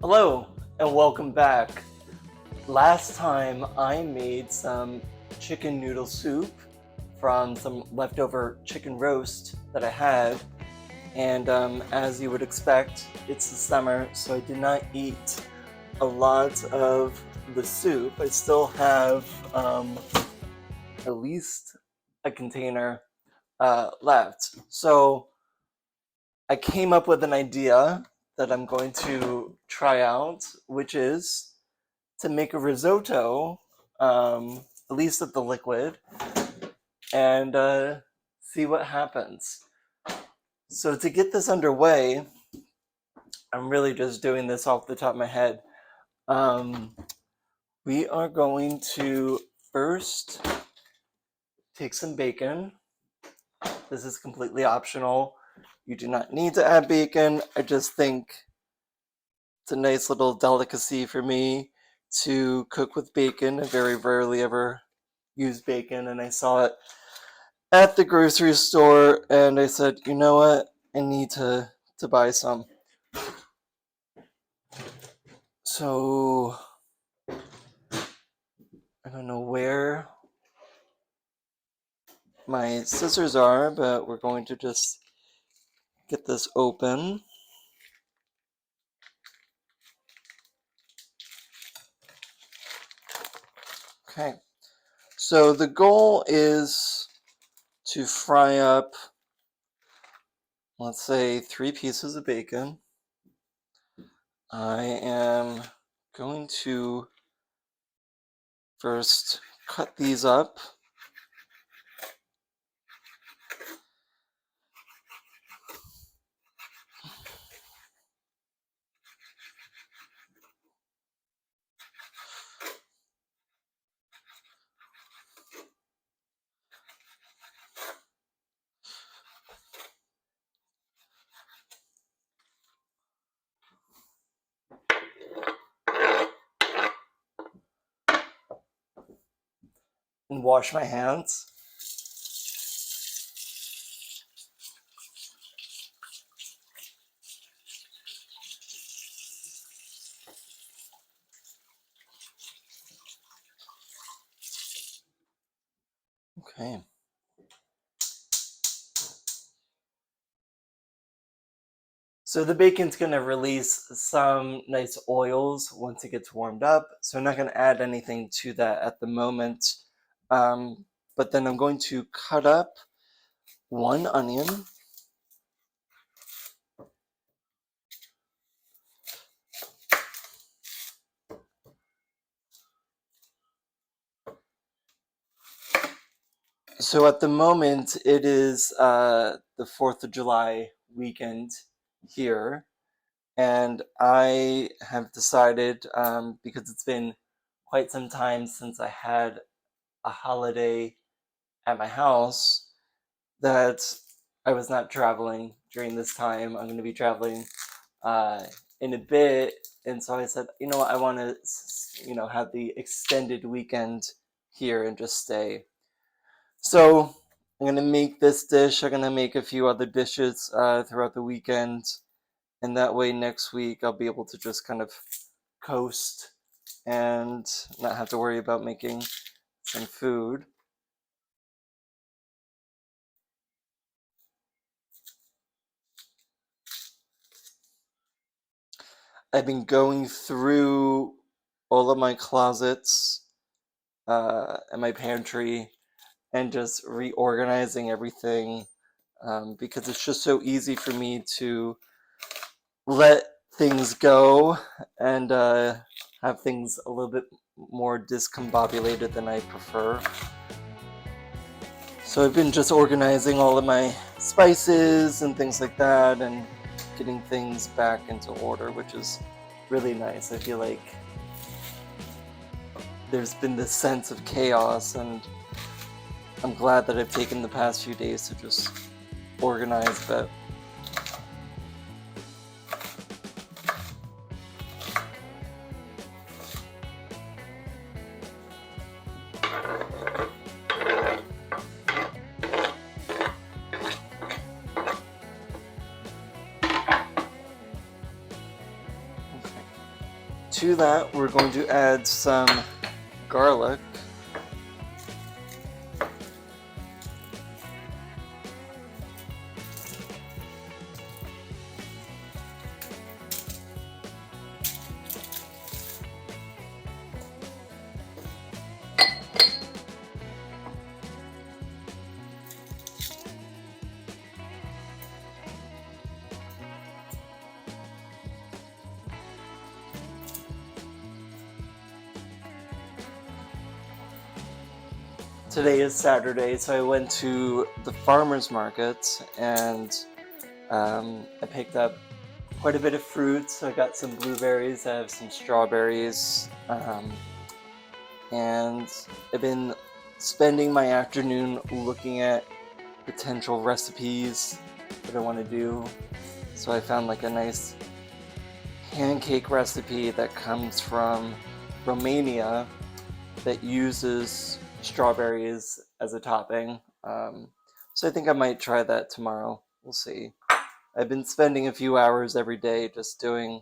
Hello and welcome back. Last time I made some chicken noodle soup from some leftover chicken roast that I had, and as you would expect, it's the summer, so I did not eat a lot of the soup. I still have at least a container left. So I came up with an idea that I'm going to try out, which is to make a risotto, at least of the liquid, and see what happens. So to get this underway, I'm really just doing this off the top of my head. Um, we are going to first take some bacon. This is completely optional. You do not need to add bacon. I just think it's a nice little delicacy for me to cook with bacon. I very rarely ever use bacon, and I saw it at the grocery store, and I said, you know what? I need to buy some. So I don't know where my scissors are, but we're going to just get this open. Okay. So the goal is to fry up, let's say, 3 pieces of bacon. I am going to first cut these up. And wash my hands. Okay. So the bacon's going to release some nice oils once it gets warmed up. So I'm not going to add anything to that at the moment. But then I'm going to cut up 1 onion. So at the moment, it is the 4th of July weekend here. And I have decided, because it's been quite some time since I had a holiday at my house, that I was not traveling during this time. I'm going to be traveling in a bit. And so I said, you know what, I want to, have the extended weekend here and just stay. So I'm going to make this dish. I'm going to make a few other dishes throughout the weekend. And that way next week I'll be able to just kind of coast and not have to worry about making some food. I've been going through all of my closets and my pantry and just reorganizing everything, because it's just so easy for me to let things go and have things a little bit more discombobulated than I prefer. So I've been just organizing all of my spices and things like that and getting things back into order, which is really nice. I feel like there's been this sense of chaos, and I'm glad that I've taken the past few days to just organize a bit. to that, we're going to add some garlic. Today is Saturday, so I went to the farmer's market and I picked up quite a bit of fruits. I got some blueberries, I have some strawberries, and I've been spending my afternoon looking at potential recipes that I want to do. So I found like a nice pancake recipe that comes from Romania that uses strawberries as a topping. So I think I might try that tomorrow. We'll see. I've been spending a few hours every day just doing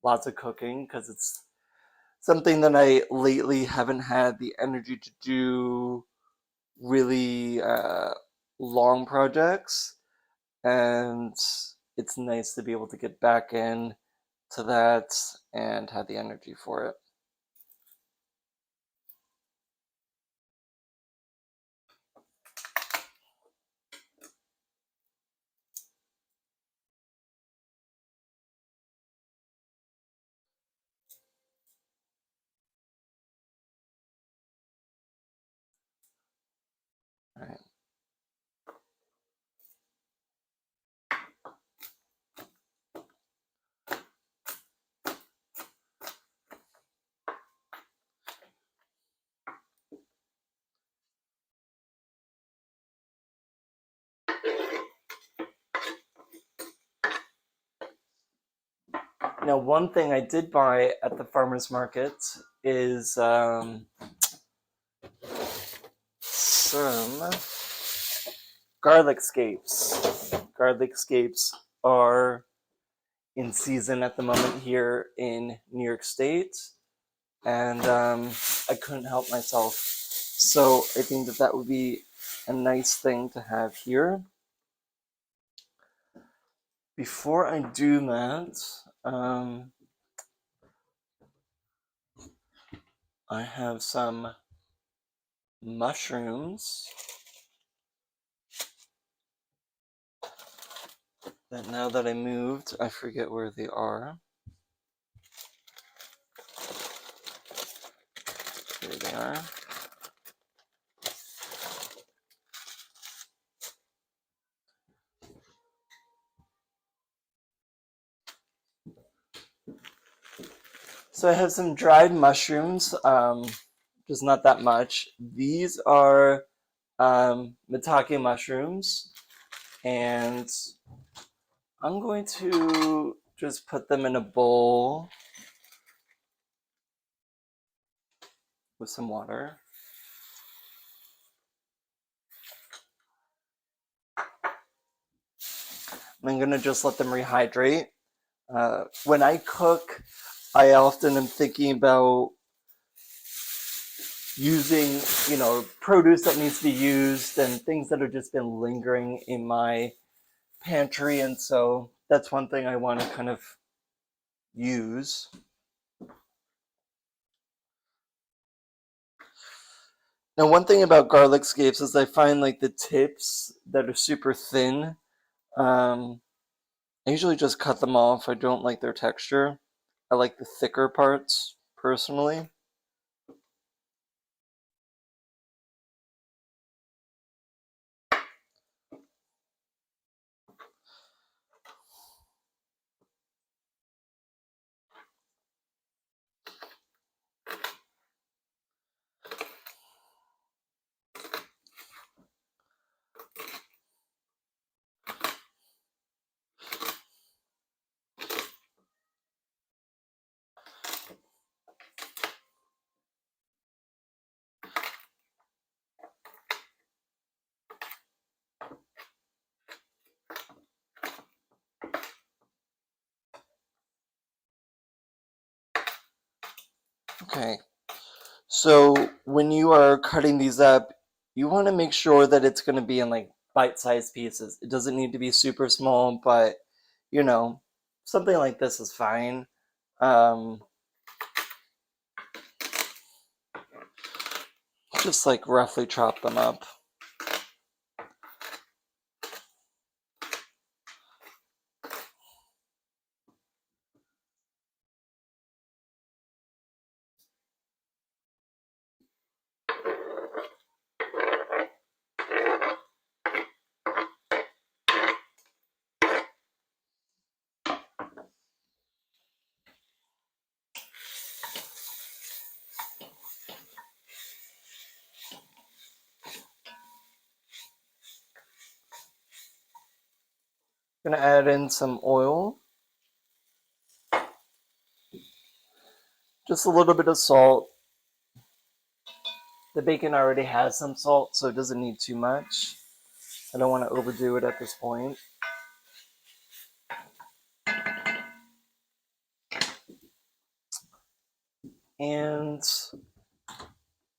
lots of cooking because it's something that I lately haven't had the energy to do really long projects, and it's nice to be able to get back in to that and have the energy for it. All right. Now, one thing I did buy at the farmer's market is some garlic scapes. Garlic scapes are in season at the moment here in New York State, and I couldn't help myself. So I think that that would be a nice thing to have here. Before I do that, I have some mushrooms that now that I moved, I forget where they are. Here they are. So I have some dried mushrooms, just not that much. These are maitake mushrooms, and I'm going to just put them in a bowl with some water. I'm going to just let them rehydrate. When I cook, I often am thinking about using, produce that needs to be used and things that have just been lingering in my pantry. And so that's one thing I want to kind of use. Now, one thing about garlic scapes is I find like the tips that are super thin, I usually just cut them off. I don't like their texture. I like the thicker parts personally. Okay. So when you are cutting these up, you want to make sure that it's going to be in like bite-sized pieces. It doesn't need to be super small, but you know, something like this is fine. Um, just like roughly chop them up. Gonna add in some oil, just a little bit of salt. The bacon already has some salt, so it doesn't need too much. I don't want to overdo it at this point. And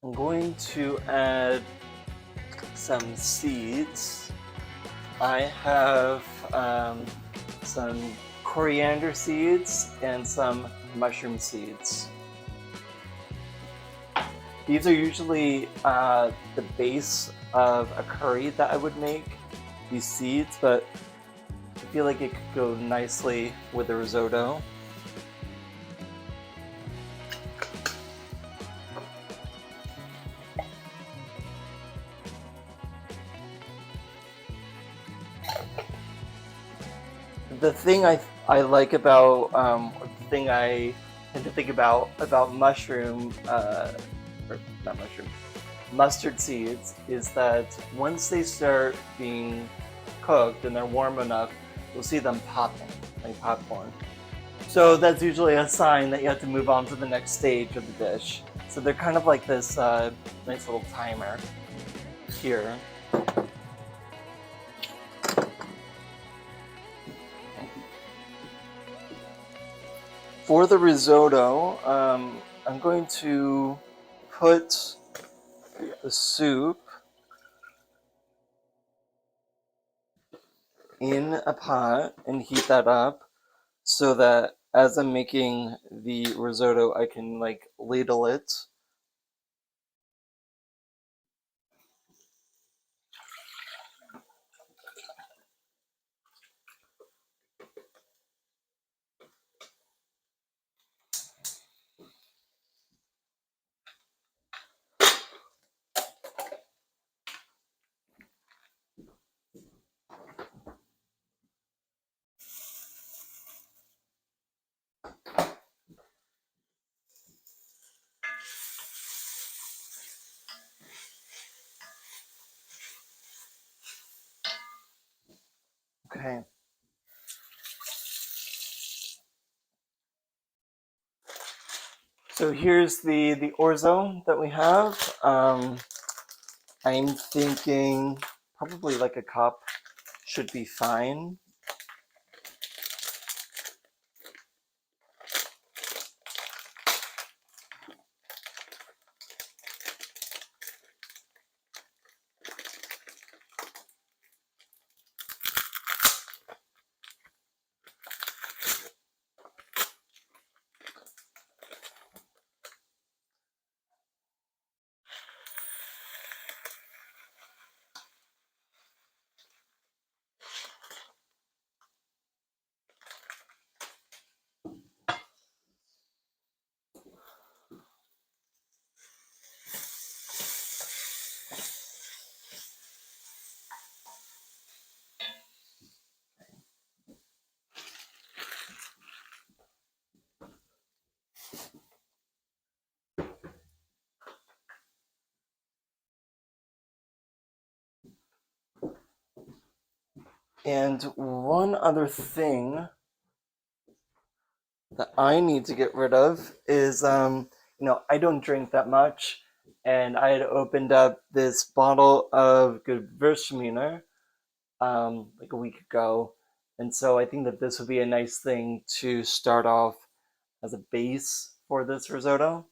I'm going to add some seeds. I have some coriander seeds and some mushroom seeds. These are usually the base of a curry that I would make, these seeds, but I feel like it could go nicely with the risotto. The thing I like about, the thing I tend to think about mushroom, or not mushroom, mustard seeds is that once they start being cooked and they're warm enough, you'll see them popping like popcorn. So that's usually a sign that you have to move on to the next stage of the dish. So they're kind of like this nice little timer here. For the risotto, I'm going to put the soup in a pot and heat that up so that as I'm making the risotto, I can like ladle it. Okay. So here's the orzo that we have. I'm thinking probably like a cup should be fine. And one other thing that I need to get rid of is, I don't drink that much, and I had opened up this bottle of Gewürztraminer like a week ago, and so I think that this would be a nice thing to start off as a base for this risotto.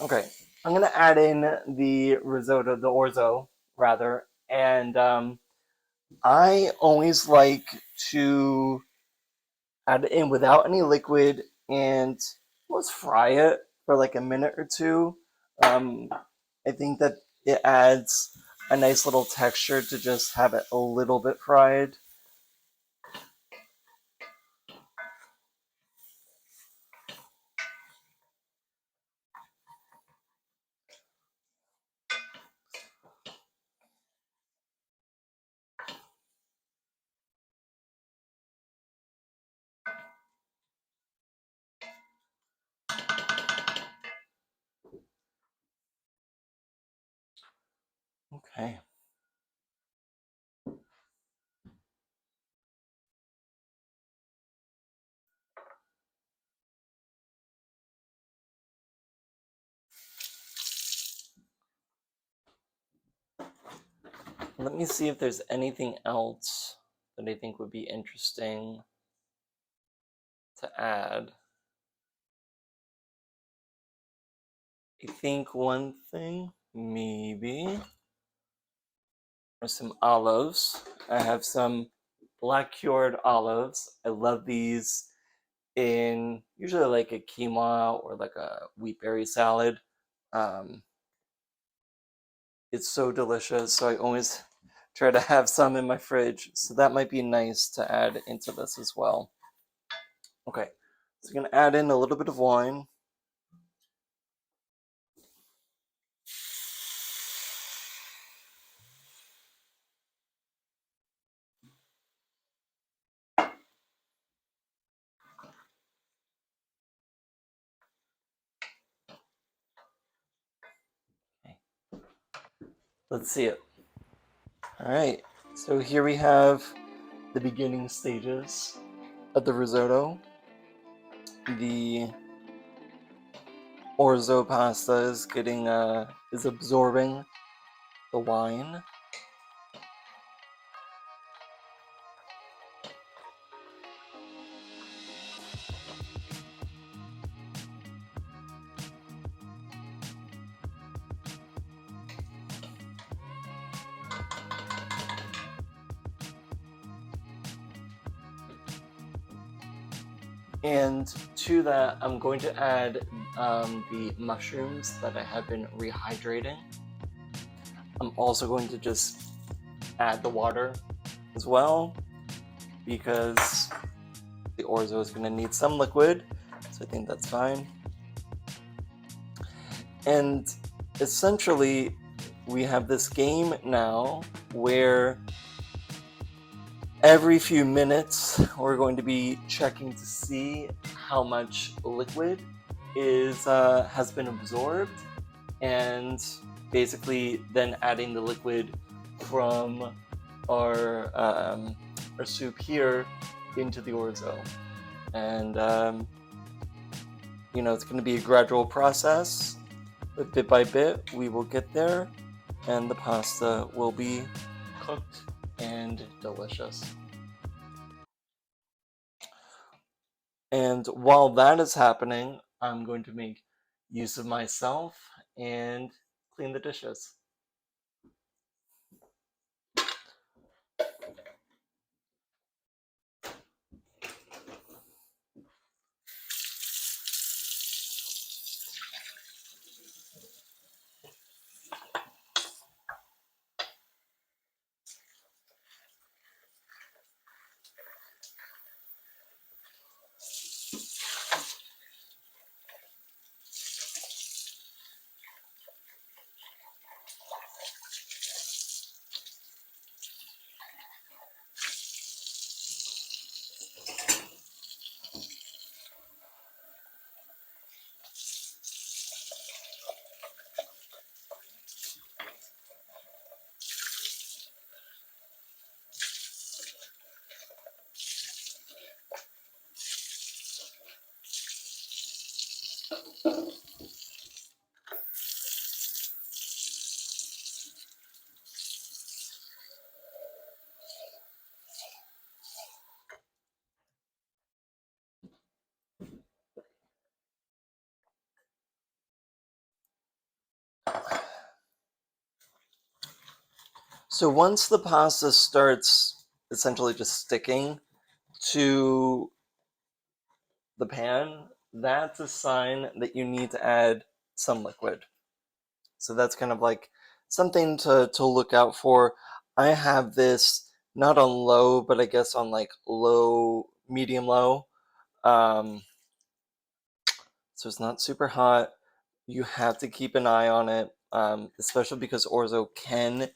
Okay, I'm gonna add in the risotto, the orzo rather, and I always like to add it in without any liquid and let's fry it for like a minute or two. Um, I think that it adds a nice little texture to just have it a little bit fried. Okay. Let me see if there's anything else that I think would be interesting to add. I think one thing, maybe, are some olives. I have some black cured olives. I love these in usually like a quinoa or like a wheat berry salad. Um, it's so delicious, so I always try to have some in my fridge. So that might be nice to add into this as well. Okay, so I'm gonna add in a little bit of wine. Okay. Let's see it. All right, so here we have the beginning stages of the risotto. The orzo pasta is getting is absorbing the wine. And to that, I'm going to add the mushrooms that I have been rehydrating. I'm also going to just add the water as well because the orzo is going to need some liquid, so I think that's fine. And essentially, we have this game now where every few minutes we're going to be checking to see how much liquid is has been absorbed, and basically then adding the liquid from our soup here into the orzo. And it's going to be a gradual process, but bit by bit we will get there, and the pasta will be cooked and delicious. And while that is happening, I'm going to make use of myself and clean the dishes. So once the pasta starts essentially just sticking to the pan, that's a sign that you need to add some liquid. So that's kind of like something to look out for. I have this not on low, but I guess on like low, medium low. Um, so it's not super hot. You have to keep an eye on it, especially because orzo can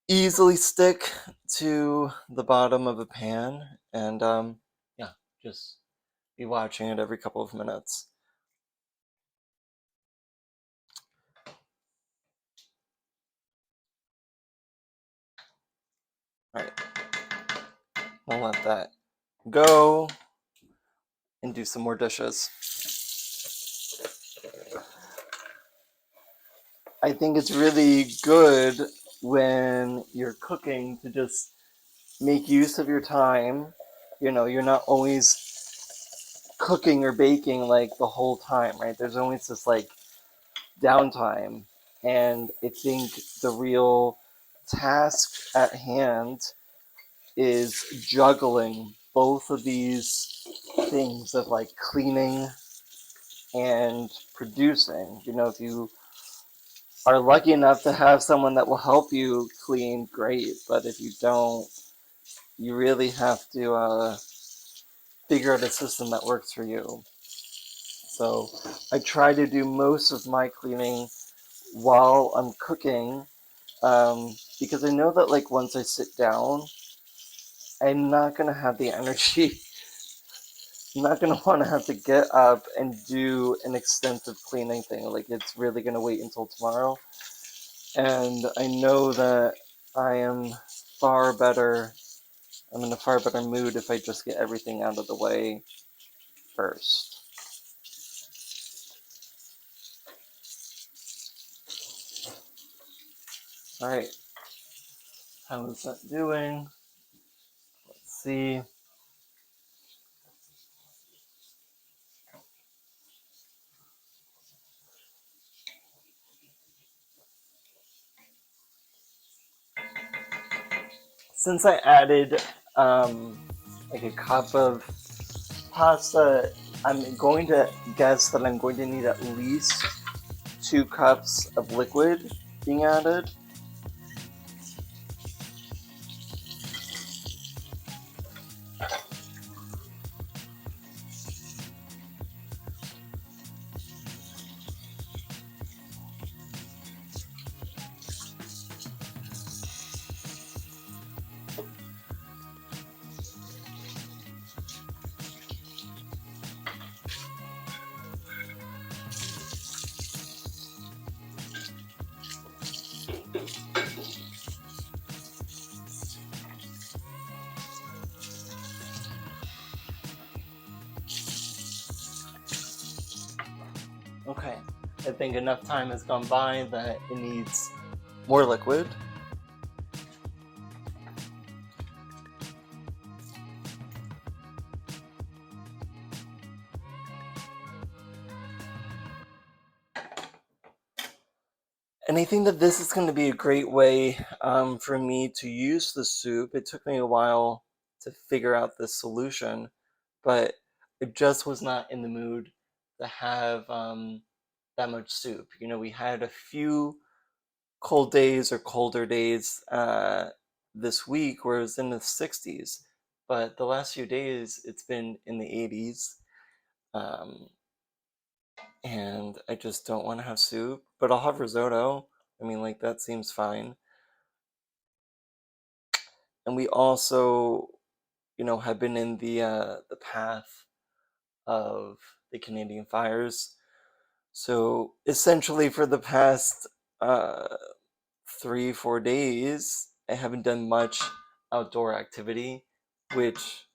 easily stick to the bottom of a pan. And yeah, just be watching it every couple of minutes. All right, we'll let that go and do some more dishes. I think it's really good when you're cooking to just make use of your time. You know, you're not always cooking or baking like the whole time, right? There's always this like downtime. And I think the real task at hand is juggling both of these things of like cleaning and producing. You know, if you are lucky enough to have someone that will help you clean, great. But if you don't, you really have to figure out a system that works for you. So I try to do most of my cleaning while I'm cooking because I know that like once I sit down, I'm not gonna have the energy. I'm not gonna want to have to get up and do an extensive cleaning thing. Like it's really gonna wait until tomorrow. And I know that I am far better. I'm in a far better mood if I just get everything out of the way first. All right, how is that doing? Let's see. Since I added like a cup of pasta, I'm going to guess that I'm going to need at least 2 cups of liquid being added. Okay, I think enough time has gone by that it needs more liquid. And I think that this is going to be a great way for me to use the soup. It took me a while to figure out this solution, but I just was not in the mood to have that much soup. You know, we had a few cold days or colder days this week where it was in the 60s, but the last few days it's been in the 80s. Um, and I just don't want to have soup, but I'll have risotto. I mean, like that seems fine. And we also, you know, have been in the path of the Canadian fires. So essentially, for the past 3 4 days, I haven't done much outdoor activity, which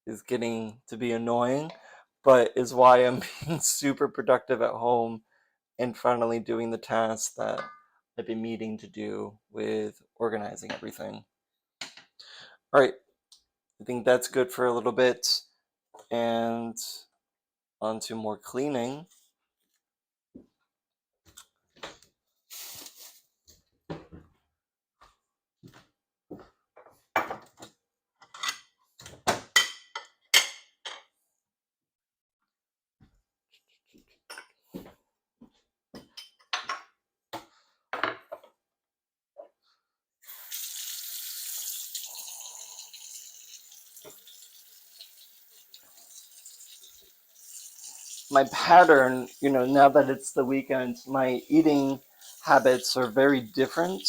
is getting to be annoying, but is why I'm being super productive at home and finally doing the tasks that I've been meaning to do with organizing everything. All right, I think that's good for a little bit. And on to more cleaning. my pattern, now that it's the weekend, my eating habits are very different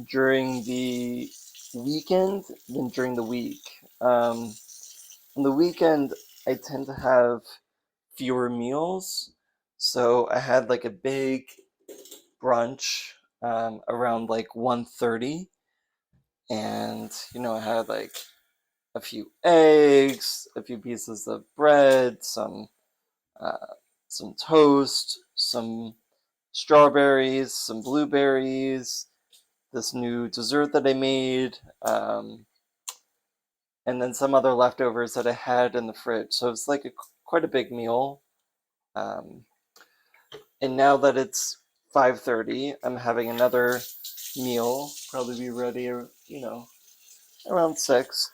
during the weekend than during the week. On the weekend, I tend to have fewer meals. So I had like a big brunch around like 1:30, and I had like a few eggs, a few pieces of bread, uh, some toast, some strawberries, some blueberries, this new dessert that I made, and then some other leftovers that I had in the fridge. So it's like quite a big meal. Um, and now that it's 5:30, I'm having another meal, probably be ready, around 6.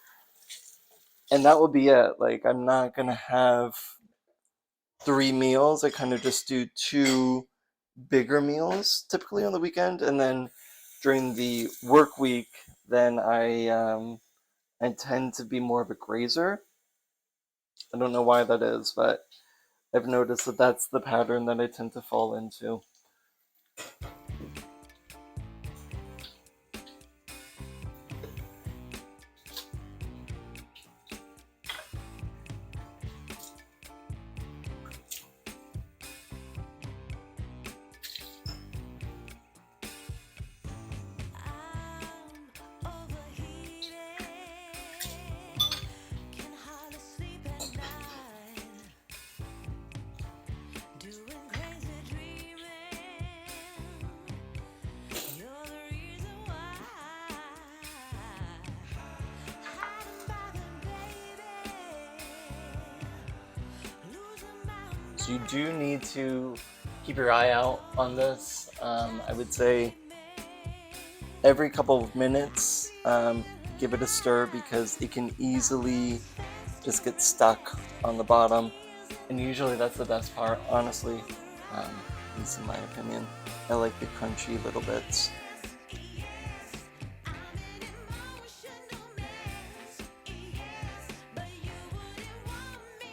And that will be it. Like, I'm not gonna have 3 meals. I kind of just do 2 bigger meals typically on the weekend, and then during the work week, then I tend to be more of a grazer. I don't know why that is, but I've noticed that that's the pattern that I tend to fall into. So you do need to keep your eye out on this. I would say every couple of minutes, give it a stir, because it can easily just get stuck on the bottom. And usually that's the best part, honestly, at least in my opinion. I like the crunchy little bits.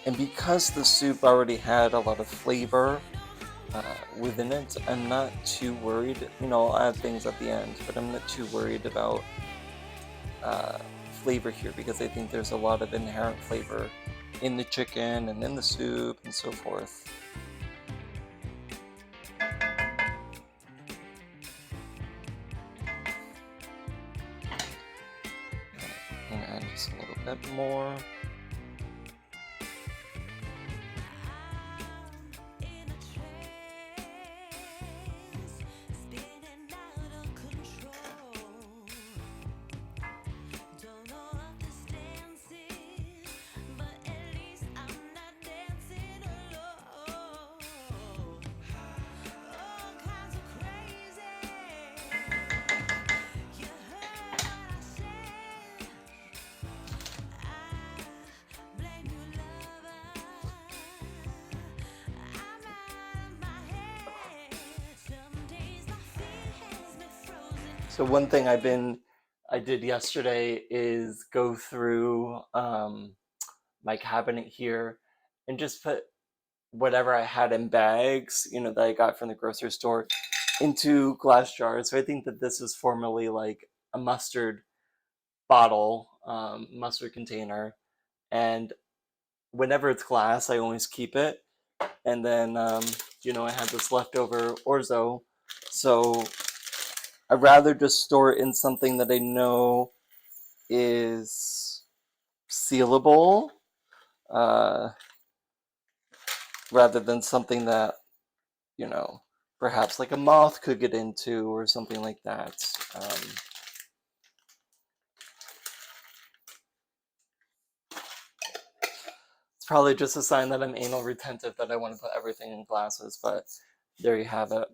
And because the soup already had a lot of flavor within it, I'm not too worried. I'll add things at the end, but I'm not too worried about flavor here, because I think there's a lot of inherent flavor in the chicken and in the soup and so forth. I'm gonna add just a little bit more. So one thing I did yesterday is go through my cabinet here and just put whatever I had in bags, that I got from the grocery store, into glass jars. So I think that this is formerly like a mustard bottle, mustard container, and whenever it's glass, I always keep it. And then, I had this leftover orzo, so I'd rather just store it in something that I know is sealable, uh, rather than something that, perhaps like a moth could get into or something like that. It's probably just a sign that I'm anal retentive, that I want to put everything in glasses, but there you have it.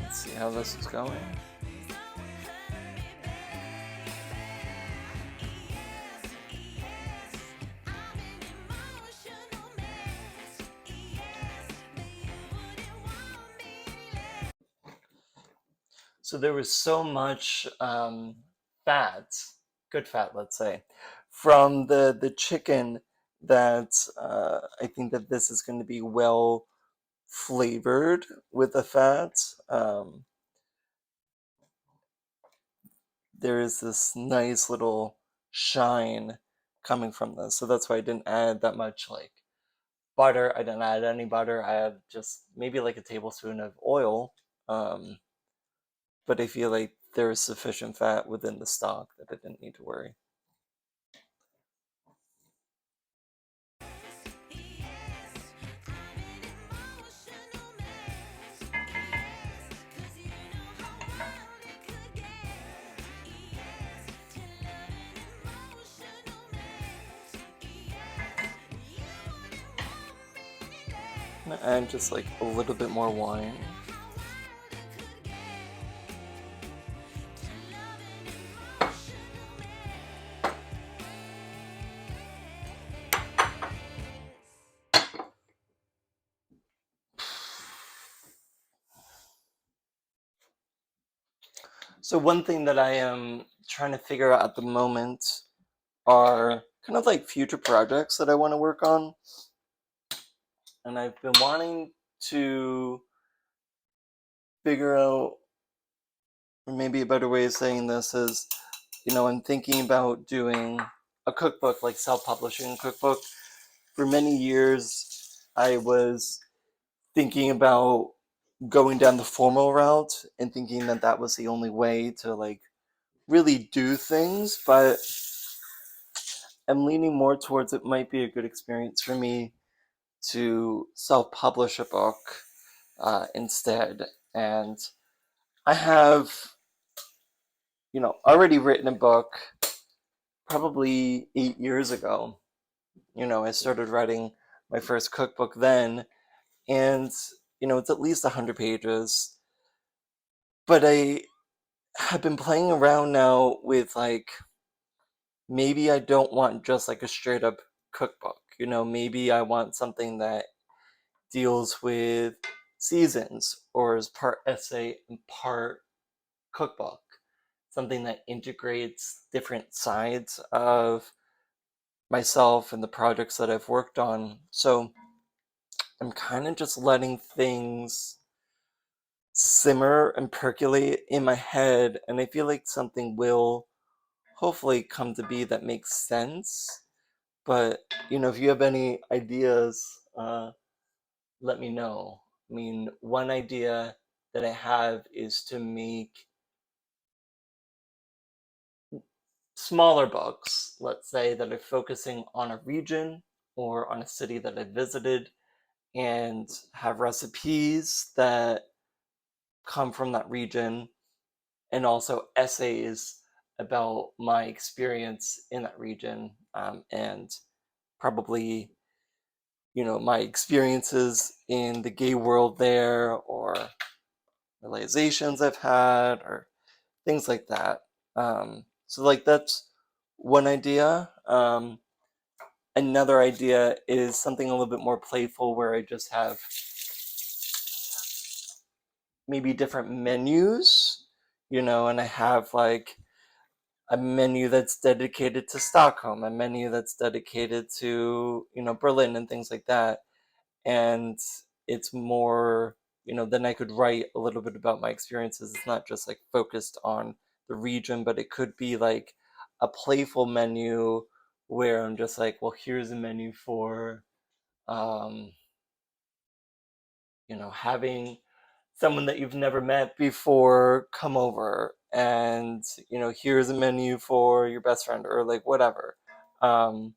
Let's see how this is going. So there was so much fat, good fat, let's say, from the chicken that I think that this is going to be well flavored with the fat. There is this nice little shine coming from this, so that's why I didn't add that much like butter. I didn't add any butter. I had just maybe like a tablespoon of oil. But I feel like there is sufficient fat within the stock that I didn't need to worry. I'm gonna add just like a little bit more wine. So one thing that I am trying to figure out at the moment are kind of like future projects that I want to work on. And I've been wanting to figure out, or maybe a better way of saying this is, I'm thinking about doing a cookbook, like self-publishing a cookbook. For many years, I was thinking about going down the formal route and thinking that that was the only way to like really do things, but I'm leaning more towards it might be a good experience for me to self-publish a book instead. And I have, already written a book probably 8 years ago. I started writing my first cookbook then, and it's at least 100 pages. But I have been playing around now with like maybe I don't want just like a straight up cookbook. Maybe I want something that deals with seasons or is part essay and part cookbook. Something that integrates different sides of myself and the projects that I've worked on. So I'm kind of just letting things simmer and percolate in my head, and I feel like something will hopefully come to be that makes sense. But if you have any ideas, let me know. I mean, one idea that I have is to make smaller books, let's say, that are focusing on a region or on a city that I visited, and have recipes that come from that region, and also essays about my experience in that region, and probably my experiences in the gay world there, or realizations I've had, or things like that. So like that's one idea. Another idea is something a little bit more playful, where I just have maybe different menus, and I have like a menu that's dedicated to Stockholm, a menu that's dedicated to, Berlin and things like that. And it's more, then I could write a little bit about my experiences. It's not just like focused on the region, but it could be like a playful menu where I'm just like, well, here's a menu for, um, having someone that you've never met before come over, and here's a menu for your best friend, or like whatever. Um,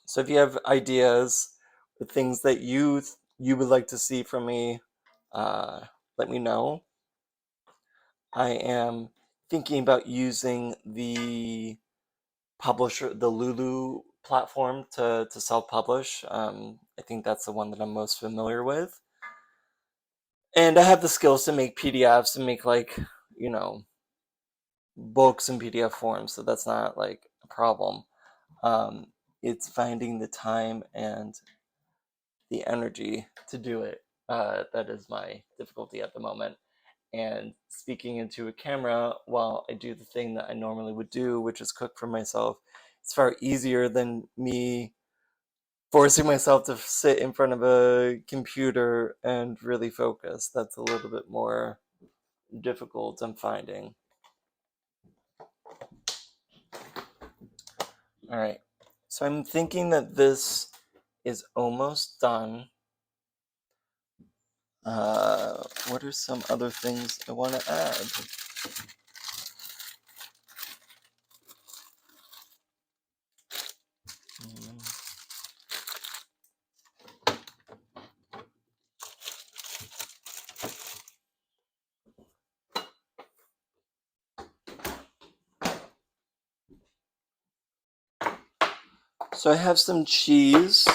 so if you have ideas, the things that you would like to see from me, uh, let me know. I am thinking about using the publisher, the Lulu platform to self-publish. I think that's the one that I'm most familiar with. And I have the skills to make PDFs and make like, you know, books in PDF form, so that's not like a problem. Um, it's finding the time and the energy to do it. That is my difficulty at the moment. And speaking into a camera while I do the thing that I normally would do, which is cook for myself, it's far easier than me forcing myself to sit in front of a computer and really focus. That's a little bit more difficult, I'm finding. All right, so I'm thinking that this is almost done. What are some other things I want to add? So I have some cheese.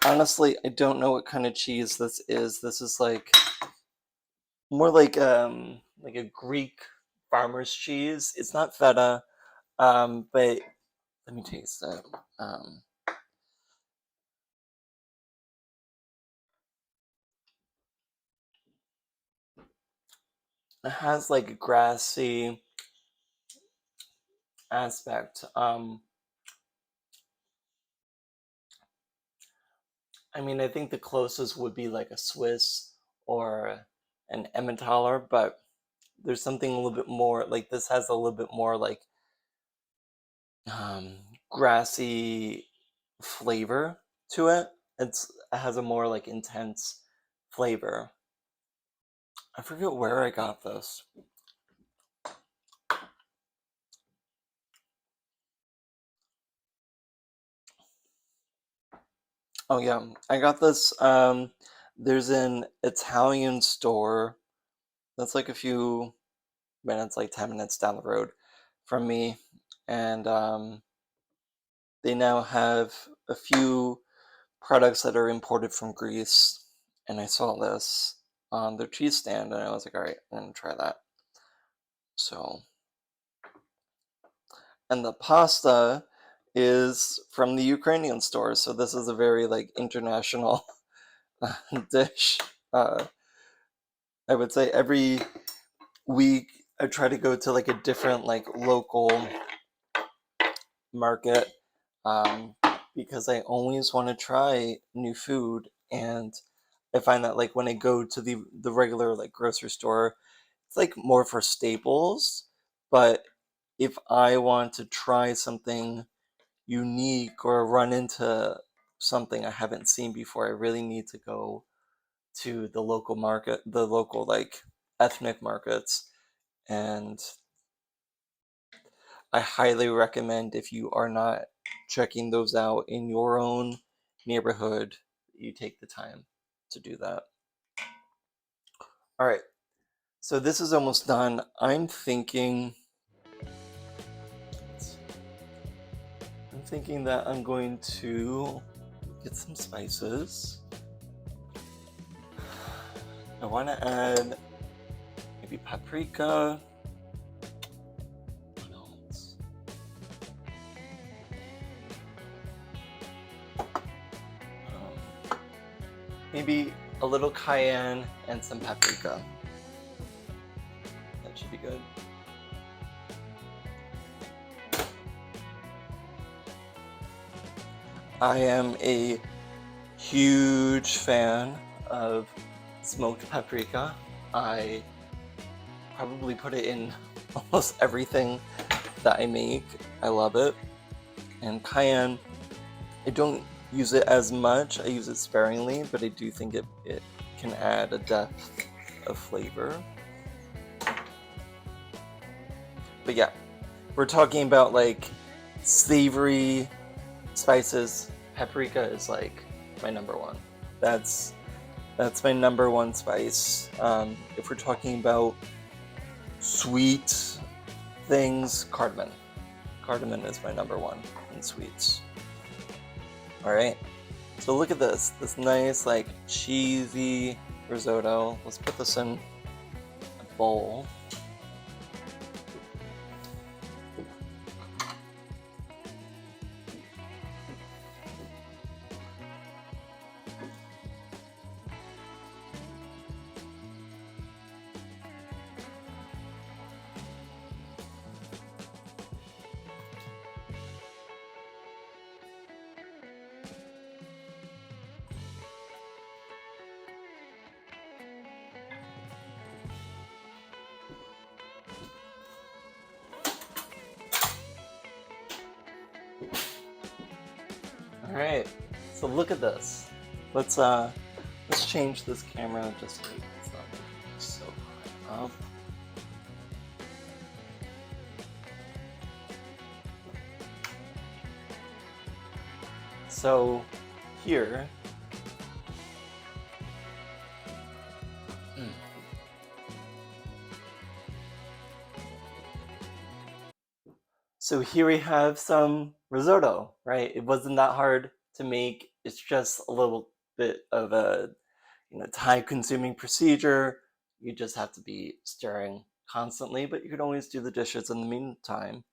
Honestly, I don't know what kind of cheese this is. This is like more like a Greek farmer's cheese. It's not feta, but let me taste it. Um, it has like a grassy aspect. I mean, I think the closest would be like a Swiss or an Emmentaler, but there's something a little bit more like this has a little bit more like um, grassy flavor to it. It has a more like intense flavor. I forget where I got this. Oh yeah, I got this. There's an Italian store that's like a few minutes, like 10 minutes down the road from me, and they now have a few products that are imported from Greece. And I saw this on their cheese stand, and I was like, all right, I'm gonna try that. So, and the pasta is from the Ukrainian store, so this is a very like international dish. Uh, I would say every week I try to go to like a different like local market, um, because I always want to try new food, and I find that like when I go to the regular like grocery store, it's like more for staples, but if I want to try something unique or run into something I haven't seen before, I really need to go to the local market, the local like ethnic markets. And I highly recommend, if you are not checking those out in your own neighborhood, you take the time to do that. All right, so this is almost done. I'm thinking that I'm going to get some spices. I want to add maybe paprika. What else? Maybe a little cayenne and some paprika. That should be good. I am a huge fan of smoked paprika. I probably put it in almost everything that I make. I love it. And cayenne, I don't use it as much. I use it sparingly, but I do think it can add a depth of flavor. But yeah, we're talking about like savory spices. Paprika is like my number one. That's my number one spice. If we're talking about sweet things, cardamom. Cardamom is my number one in sweets. All right, so look at this nice like cheesy risotto. Let's put this in a bowl. All right, so look at this. Let's change this camera just so it's not so high up. So here, so here we have some risotto, right? It wasn't that hard to make. It's just a little bit of a time-consuming procedure. You just have to be stirring constantly, but you can always do the dishes in the meantime.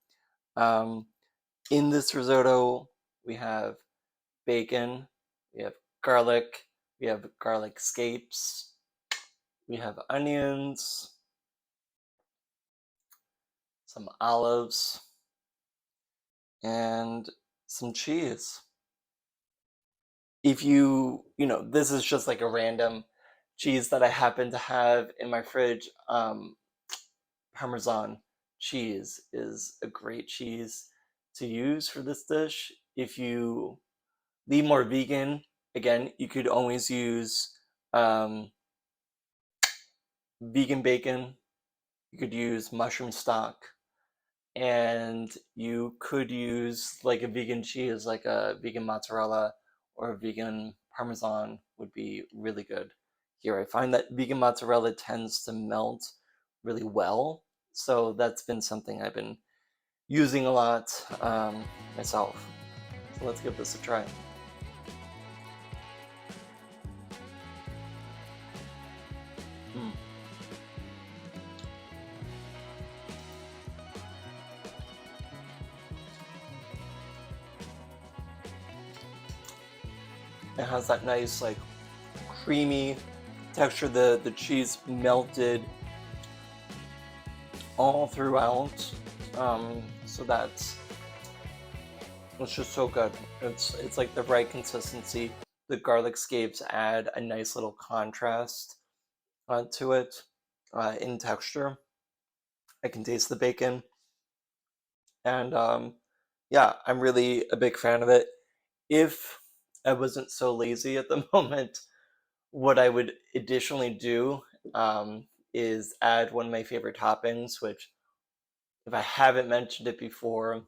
In this risotto, we have bacon, we have garlic, we have garlic scapes, we have onions, some olives, and some cheese. If this is just like a random cheese that I happen to have in my fridge. Parmesan cheese is a great cheese to use for this dish. If you lean more vegan, again, you could always use vegan bacon. You could use mushroom stock, and you could use like a vegan cheese, like a vegan mozzarella or a vegan parmesan would be really good. Here, I find that vegan mozzarella tends to melt really well, so that's been something I've been using a lot myself. So let's give this a try. Mm. It has that nice like creamy texture. The cheese melted all throughout, so it's just so good. It's like the right consistency. The garlic scapes add a nice little contrast to it in texture. I can taste the bacon, and yeah, I'm really a big fan of it. If I wasn't so lazy at the moment, what I would additionally do is add one of my favorite toppings, which, if I haven't mentioned it before,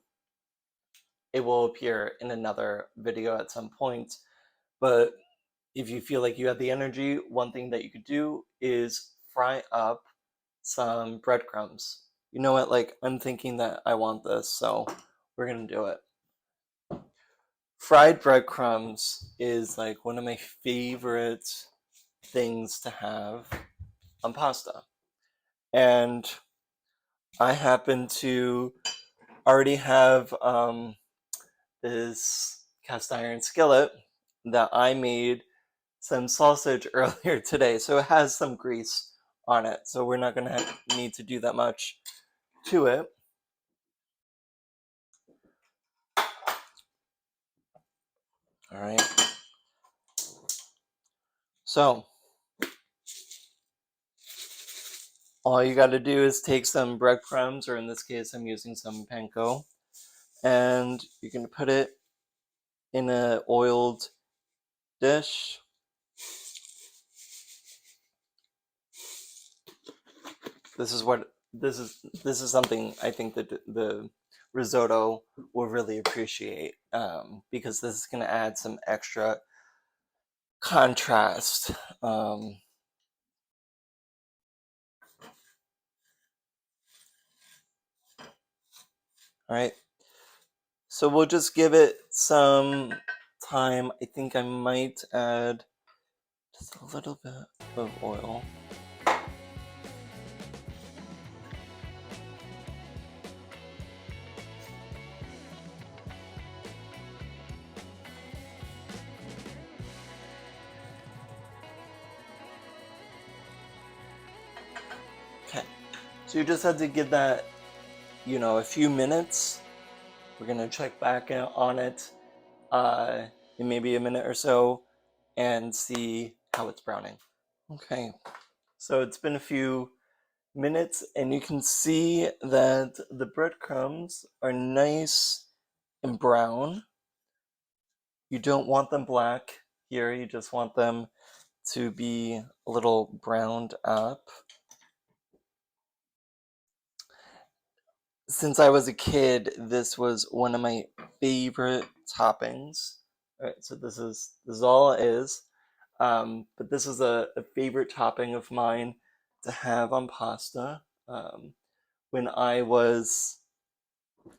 it will appear in another video at some point. But if you feel like you have the energy, one thing that you could do is fry up some breadcrumbs. You know what? Like, I'm thinking that I want this, so we're gonna do it. Fried breadcrumbs is like one of my favorite things to have on pasta. And I happen to already have this cast iron skillet that I made some sausage earlier today. So it has some grease on it. So we're not going to need to do that much to it. All right. So All you got to do is take some breadcrumbs, or in this case, I'm using some panko, and you're going to put it in an oiled dish. This is something I think that the risotto will really appreciate, because this is going to add some extra contrast. All right, so we'll just give it some time. I think I might add just a little bit of oil. Okay, so you just have to give that, a few minutes. We're gonna check back on it in maybe a minute or so and see how it's browning. Okay, so it's been a few minutes and you can see that the breadcrumbs are nice and brown. You don't want them black here, you just want them to be a little browned up. Since I was a kid, this was one of my favorite toppings. All right, so this is all it is. But this is a favorite topping of mine to have on pasta. When I was,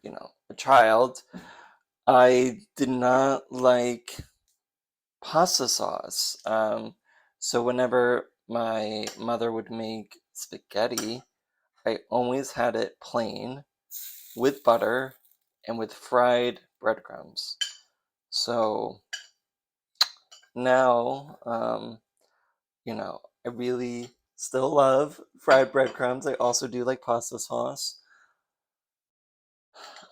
a child, I did not like pasta sauce. So whenever my mother would make spaghetti, I always had it plain with butter and with fried breadcrumbs. So now, I really still love fried breadcrumbs. I also do like pasta sauce.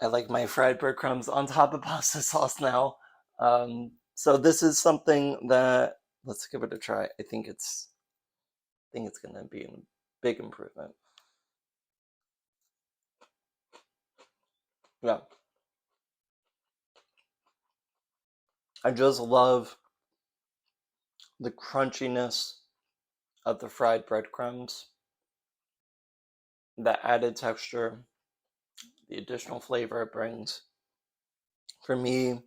I like my fried breadcrumbs on top of pasta sauce now. So this is something that, let's give it a try. I think it's gonna be a big improvement. Yeah, I just love the crunchiness of the fried breadcrumbs, the added texture, the additional flavor it brings. For me,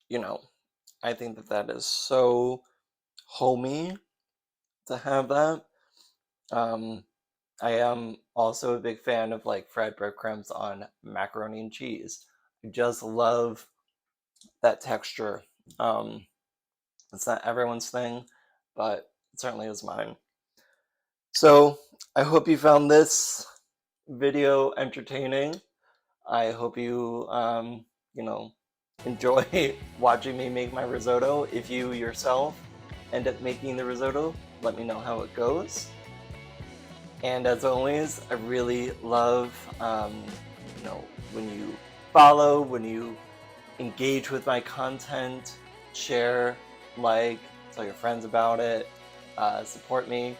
you know, I think that is so homey to have that. Um, I am also a big fan of like fried breadcrumbs on macaroni and cheese. I just love that texture. Um, it's not everyone's thing, but it certainly is mine. So I hope you found this video entertaining. I hope you, enjoy watching me make my risotto. If you yourself end up making the risotto, let me know how it goes. And as always, I really love, when you follow, when you engage with my content, share, like, tell your friends about it, support me.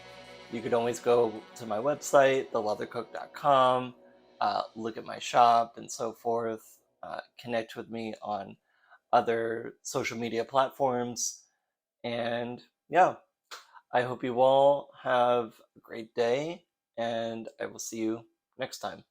You could always go to my website, theleathercook.com, look at my shop and so forth, connect with me on other social media platforms. And yeah, I hope you all have a great day, and I will see you next time.